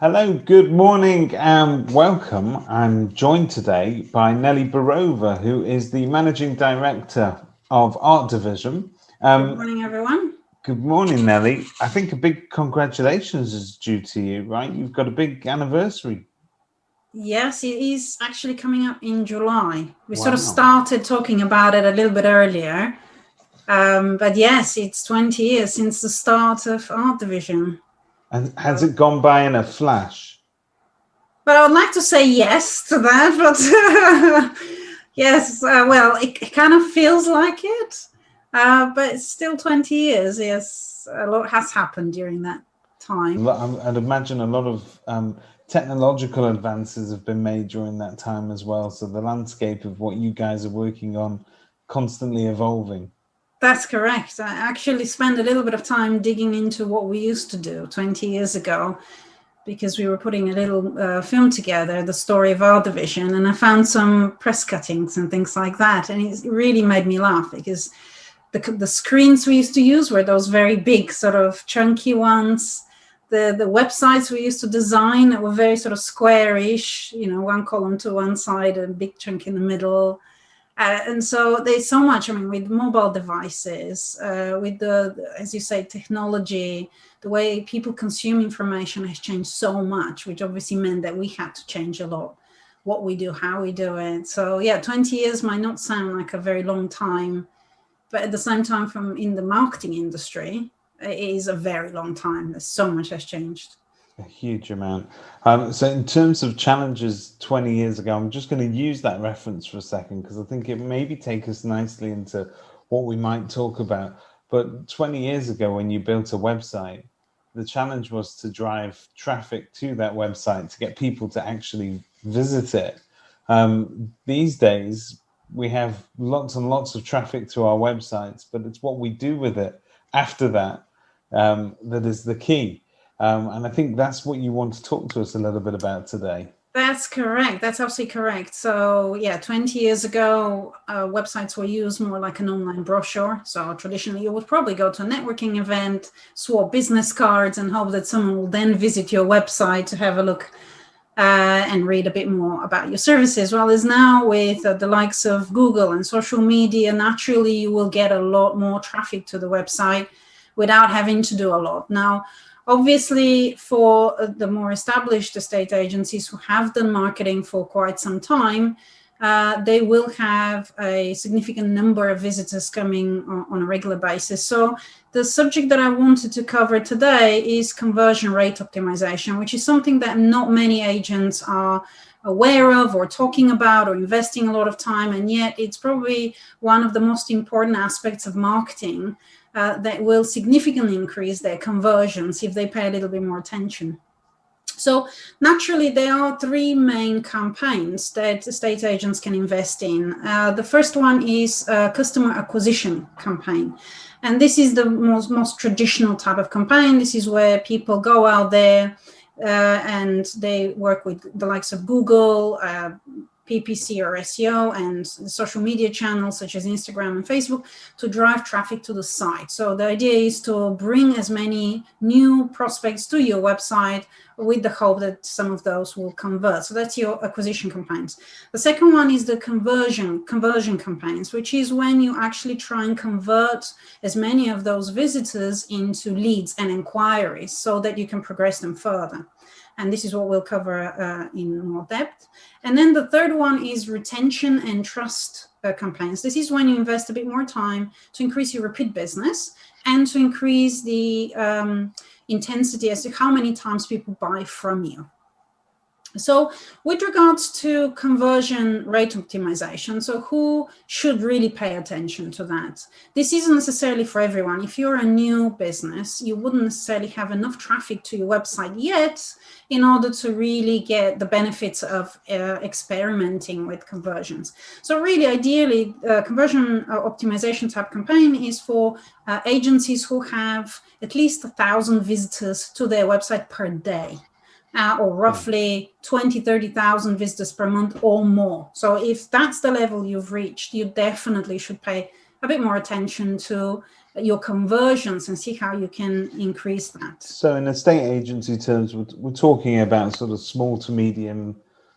Hello, good morning and welcome. I'm joined today by Nelly Barova, who is the Managing Director of Art Division. Good morning, everyone. Good morning, Nelly. I think a big congratulations is due to you, right? You've got a big anniversary. Yes, it is actually coming up in July. We sort of Wow. started talking about it a little bit earlier. But yes, it's 20 years since the start of Art Division. And has it gone by in a flash? But I would like to say yes to that, but yes, well, it kind of feels like it. But it's still 20 years. Yes, a lot has happened during that time. I'd imagine a lot of technological advances have been made during that time as well. So the landscape of what you guys are working on constantly evolving. That's correct. I actually spent a little bit of time digging into what we used to do 20 years ago because we were putting a little film together, the story of our division, and I found some press cuttings and things like that. And it really made me laugh because the screens we used to use were those very big, sort of chunky ones. The websites we used to design were very sort of squarish, one column to one side and a big chunk in the middle. And so there's so much, with mobile devices, with as you say, technology, the way people consume information has changed so much, which obviously meant that we had to change a lot what we do, how we do it. So yeah, 20 years might not sound like a very long time, but at the same time, from in the marketing industry, it is a very long time. There's so much has changed. A huge amount. So, in terms of challenges 20 years ago, I'm just going to use that reference for a second because I think it maybe take us nicely into what we might talk about. But 20 years ago, when you built a website, the challenge was to drive traffic to that website to get people to actually visit it. These days, we have lots and lots of traffic to our websites, but it's what we do with it after that that is the key. And I think that's what you want to talk to us a little bit about today. That's correct. That's absolutely correct. So yeah, 20 years ago, websites were used more like an online brochure. So traditionally, you would probably go to a networking event, swap business cards, and hope that someone will then visit your website to have a look and read a bit more about your services. Well, as now with the likes of Google and social media, naturally, you will get a lot more traffic to the website without having to do a lot. Now, obviously, for the more established estate agencies who have done marketing for quite some time, they will have a significant number of visitors coming on a regular basis. So the subject that I wanted to cover today is conversion rate optimization, which is something that not many agents are aware of or talking about or investing a lot of time. And yet it's probably one of the most important aspects of marketing that will significantly increase their conversions if they pay a little bit more attention. So naturally, there are three main campaigns that estate agents can invest in. The first one is a customer acquisition campaign. And this is the most traditional type of campaign. This is where people go out there and they work with the likes of Google, PPC or SEO, and social media channels such as Instagram and Facebook to drive traffic to the site. So the idea is to bring as many new prospects to your website with the hope that some of those will convert. So that's your acquisition campaigns. The second one is the conversion campaigns, which is when you actually try and convert as many of those visitors into leads and inquiries so that you can progress them further. And this is what we'll cover in more depth. And then the third one is retention and trust campaigns. This is when you invest a bit more time to increase your repeat business and to increase the intensity as to how many times people buy from you. So with regards to conversion rate optimization, so who should really pay attention to that? This isn't necessarily for everyone. If you're a new business, you wouldn't necessarily have enough traffic to your website yet in order to really get the benefits of experimenting with conversions. So really, ideally, conversion optimization type campaign is for agencies who have at least 1,000 visitors to their website per day. Or roughly 20, 30,000 visitors per month or more. So if that's the level you've reached, you definitely should pay a bit more attention to your conversions and see how you can increase that. So in estate agency terms, we're talking about sort of small to medium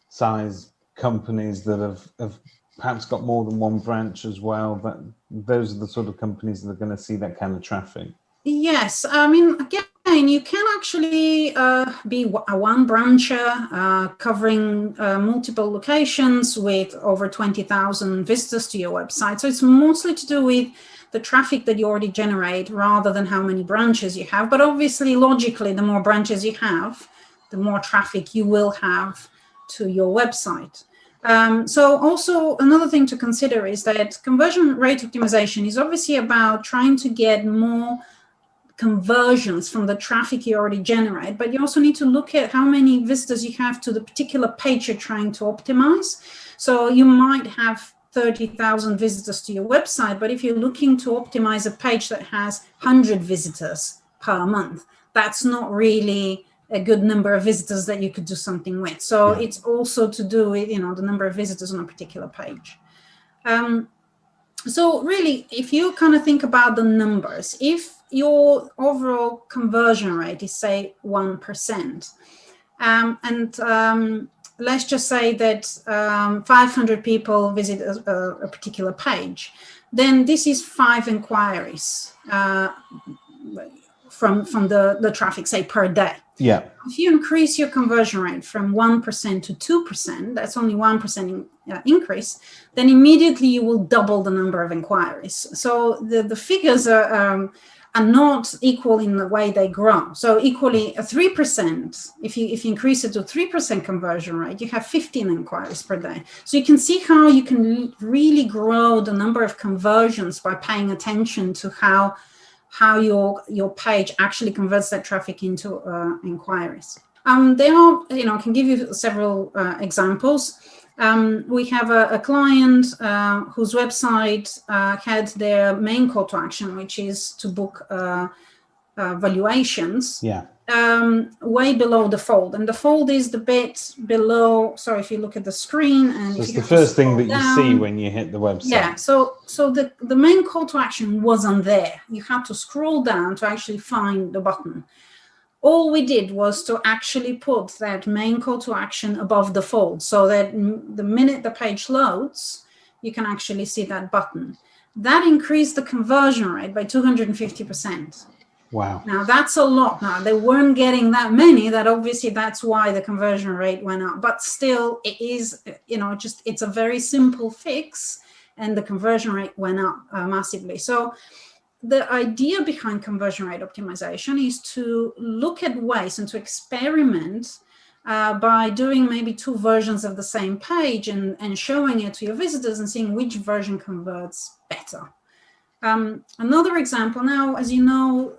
size companies that have perhaps got more than one branch as well. That those are the sort of companies that are going to see that kind of traffic. Yes, I mean, again, you can actually be a one brancher covering multiple locations with over 20,000 visitors to your website. So it's mostly to do with the traffic that you already generate rather than how many branches you have. But obviously, logically, the more branches you have, the more traffic you will have to your website. So also another thing to consider is that conversion rate optimization is obviously about trying to get more conversions from the traffic you already generate, but you also need to look at how many visitors you have to the particular page you're trying to optimize. So you might have 30,000 visitors to your website, but if you're looking to optimize a page that has 100 visitors per month, that's not really a good number of visitors that you could do something with. So it's also to do with, the number of visitors on a particular page. So really, if you kind of think about the numbers, if your overall conversion rate is, say, 1%, and let's just say that 500 people visit a particular page, then this is 5 inquiries from the traffic, say, per day. Yeah. If you increase your conversion rate from 1% to 2%, that's only 1% increase, then immediately you will double the number of inquiries. So the figures are not equal in the way they grow. So equally, a 3%, if you increase it to 3% conversion rate, you have 15 inquiries per day. So you can see how you can really grow the number of conversions by paying attention to how your page actually converts that traffic into inquiries. There are, I can give you several examples. We have a client whose website had their main call to action, which is to book valuations. Yeah. Way below the fold, and the fold is the bit below. So if you look at the screen, and so it's the first thing that you see when you hit the website. Yeah. So the main call to action wasn't there. You had to scroll down to actually find the button. All we did was to actually put that main call to action above the fold, so that the minute the page loads, you can actually see that button. That increased the conversion rate by 250%. Wow. Now that's a lot. Now they weren't getting that many. That's why the conversion rate went up. But still, it is, it's a very simple fix, and the conversion rate went up massively. So the idea behind conversion rate optimization is to look at ways and to experiment by doing maybe 2 versions of the same page and showing it to your visitors and seeing which version converts better. Another example now, as you know,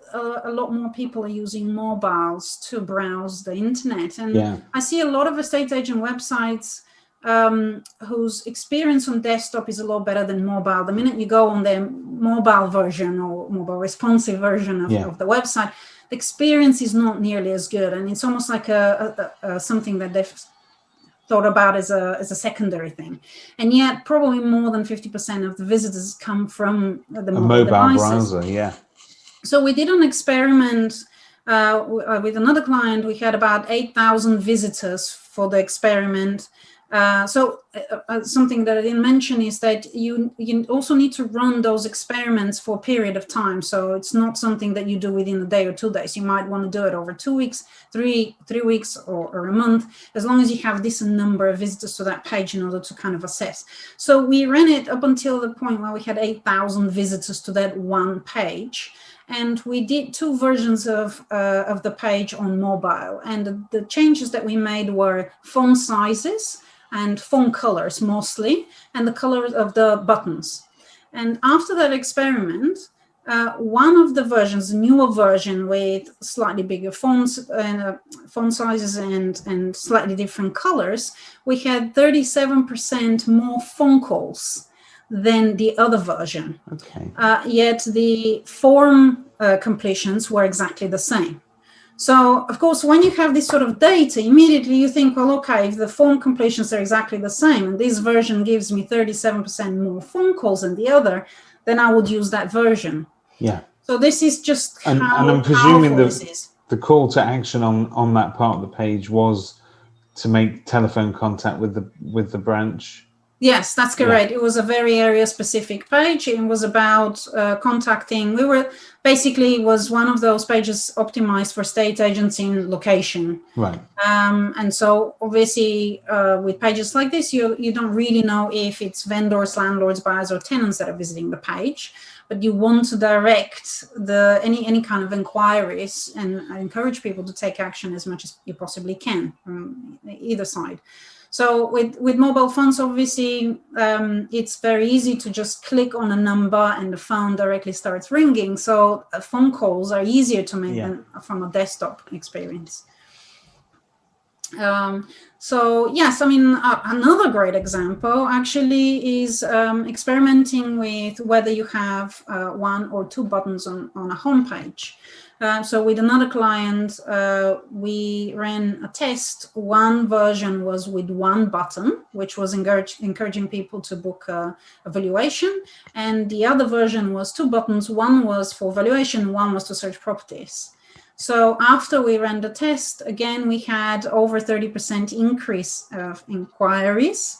a lot more people are using mobiles to browse the internet. And I see a lot of estate agent websites whose experience on desktop is a lot better than mobile. The minute you go on their mobile version or mobile responsive version of the website, the experience is not nearly as good. And it's almost like something that they've thought about as a secondary thing. And yet probably more than 50% of the visitors come from the mobile devices. Browser, So we did an experiment with another client. We had about 8,000 visitors for the experiment. Something that I didn't mention is that you also need to run those experiments for a period of time. So it's not something that you do within a day or 2 days. You might want to do it over 2 weeks, 3 weeks, or a month, as long as you have this number of visitors to that page in order to kind of assess. So we ran it up until the point where we had 8,000 visitors to that one page. And we did 2 versions of the page on mobile. And the changes that we made were font sizes and font colors mostly, and the color of the buttons. And after that experiment, one of the versions, a newer version with slightly bigger fonts and font sizes and slightly different colors, we had 37% more phone calls than the other version. Okay. Yet the form completions were exactly the same. So, of course, when you have this sort of data, immediately you think, well, okay, if the form completions are exactly the same, and this version gives me 37% more phone calls than the other, then I would use that version. Yeah. So this is just And how I'm presuming powerful this is. the call to action on that part of the page was to make telephone contact with the branch. Yes, that's Yeah. correct. It was a very area specific page. It was about contacting. We were basically, it was one of those pages optimized for state agents in location. Right. And so obviously with pages like this, you don't really know if it's vendors, landlords, buyers, or tenants that are visiting the page, but you want to direct any kind of inquiries, and I encourage people to take action as much as you possibly can from either side. So with mobile phones, obviously, it's very easy to just click on a number and the phone directly starts ringing. So phone calls are easier to make than from a desktop experience. So yes, I mean, another great example actually is experimenting with whether you have one or two buttons on a homepage. So with another client, we ran a test. One version was with one button, which was encouraging people to book a valuation. And the other version was two buttons. One was for valuation, one was to search properties. So after we ran the test, again, we had over 30% increase of inquiries.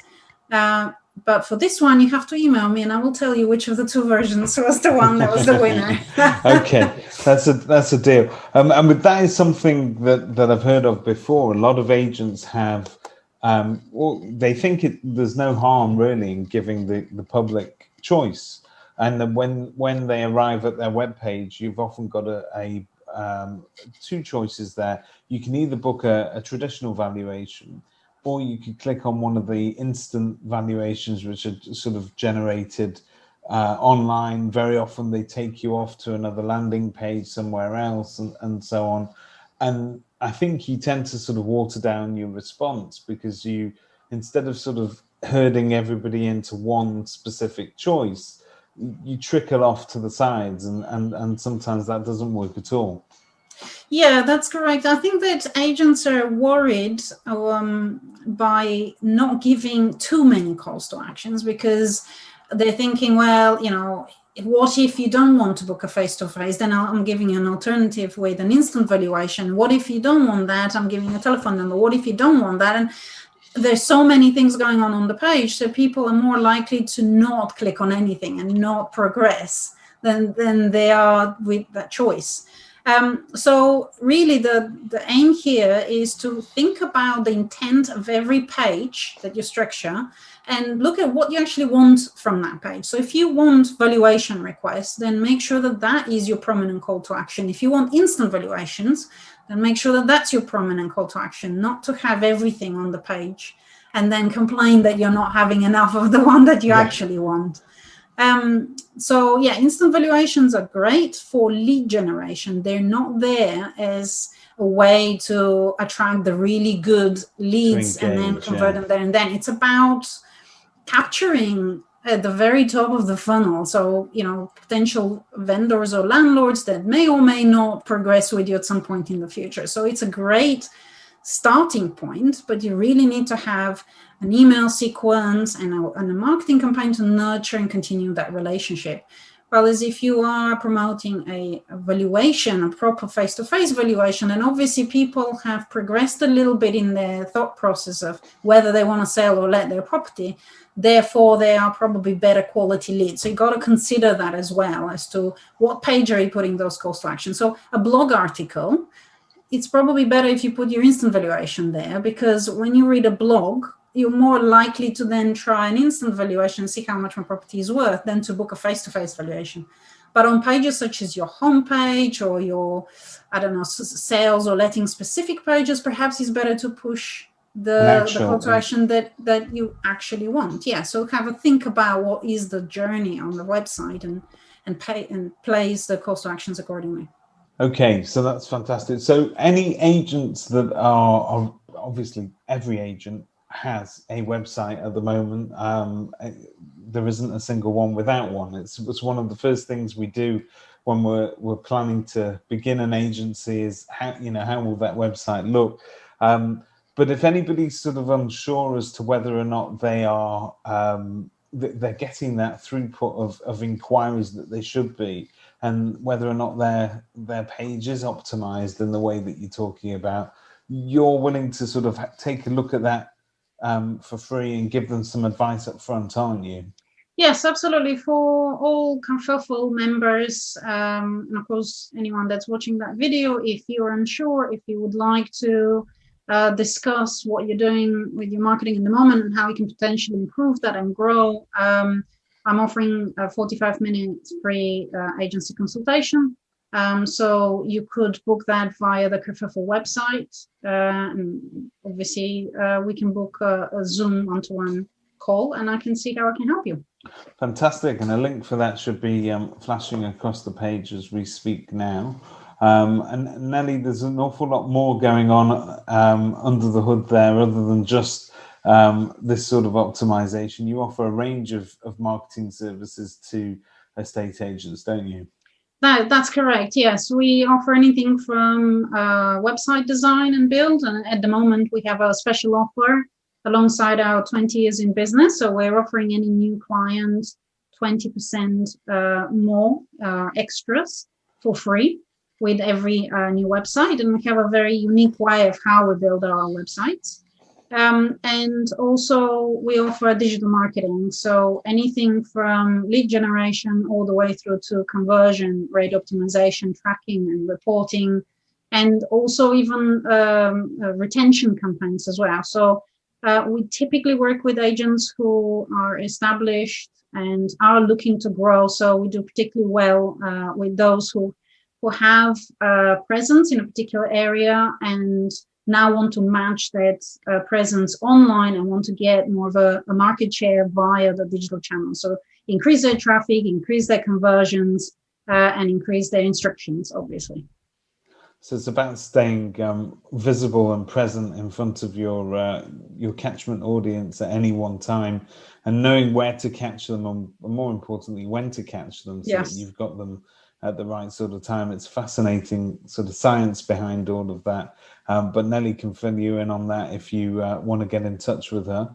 But for this one, you have to email me and I will tell you which of the two versions was the one that was the winner. Okay, that's a deal. And that is something that I've heard of before. A lot of agents have, well, they think there's no harm really in giving the public choice. And then when they arrive at their webpage, you've often got two choices there. You can either book a traditional valuation, or you could click on one of the instant valuations, which are sort of generated online. Very often they take you off to another landing page somewhere else and so on. And I think you tend to sort of water down your response because you, instead of sort of herding everybody into one specific choice, you trickle off to the sides, and sometimes that doesn't work at all. Yeah, that's correct. I think that agents are worried by not giving too many calls to actions because they're thinking, well, you know, what if you don't want to book a face-to-face? Then I'm giving you an alternative with an instant valuation. What if you don't want that? I'm giving you a telephone number. What if you don't want that? And there's so many things going on the page, so people are more likely to not click on anything and not progress than they are with that choice. So really the aim here is to think about the intent of every page that you structure and look at what you actually want from that page. So if you want valuation requests, then make sure that that is your prominent call to action. If you want instant valuations, then make sure that that's your prominent call to action, not to have everything on the page and then complain that you're not having enough of the one that you actually want. So yeah, instant valuations are great for lead generation. They're not there as a way to attract the really good leads and then convert them there and then. It's about capturing at the very top of the funnel. So, you know, potential vendors or landlords that may or may not progress with you at some point in the future. So it's a great starting point, but you really need to have an email sequence and a marketing campaign to nurture and continue that relationship. Whereas if you are promoting a valuation, a proper face-to-face valuation, and obviously people have progressed a little bit in their thought process of whether they want to sell or let their property, therefore they are probably better quality leads. So you got to consider that as well as to what page are you putting those calls to action. So a blog article, it's probably better if you put your instant valuation there, because when you read a blog, you're more likely to then try an instant valuation and see how much my property is worth than to book a face-to-face valuation. But on pages such as your homepage or your, I don't know, sales or letting specific pages, perhaps it's better to push the call to action that you actually want. Yeah, so have a think about what is the journey on the website and place the calls to actions accordingly. Okay, so that's fantastic. So any agents that are obviously every agent has a website at the moment. There isn't a single one without one. It's one of the first things we do when we're planning to begin an agency is how will that website look. But if anybody's sort of unsure as to whether or not they are they're getting that throughput of inquiries that they should be, and whether or not their page is optimized in the way that you're talking about, you're willing to sort of take a look at that for free and give them some advice up front, aren't you? Yes, absolutely. For all Kerfuffle members, and of course, anyone that's watching that video, if you're unsure, if you would like to discuss what you're doing with your marketing in the moment and how you can potentially improve that and grow, I'm offering a 45-minute free agency consultation. So you could book that via the Kerfuffle website. And obviously, we can book a Zoom one-to-one call, and I can see how I can help you. Fantastic, and a link for that should be flashing across the page as we speak now. And Nelly, there's an awful lot more going on under the hood there, other than just this sort of optimization. You offer a range of marketing services to estate agents, don't you? That's correct. Yes, we offer anything from website design and build, and at the moment we have a special offer alongside our 20 years in business. So we're offering any new client 20% more extras for free with every new website. And we have a very unique way of how we build our websites. And also we offer digital marketing. So anything from lead generation all the way through to conversion rate optimization, tracking and reporting, and also even retention campaigns as well. So we typically work with agents who are established and are looking to grow. So we do particularly well with those who have presence in a particular area and now want to match that presence online and want to get more of a market share via the digital channel. So increase their traffic, increase their conversions, and increase their instructions, obviously. So it's about staying visible and present in front of your catchment audience at any one time, and knowing where to catch them, and more importantly, when to catch them, so that you've got them at the right sort of time. It's fascinating sort of science behind all of that. But Nelly can fill you in on that if you want to get in touch with her.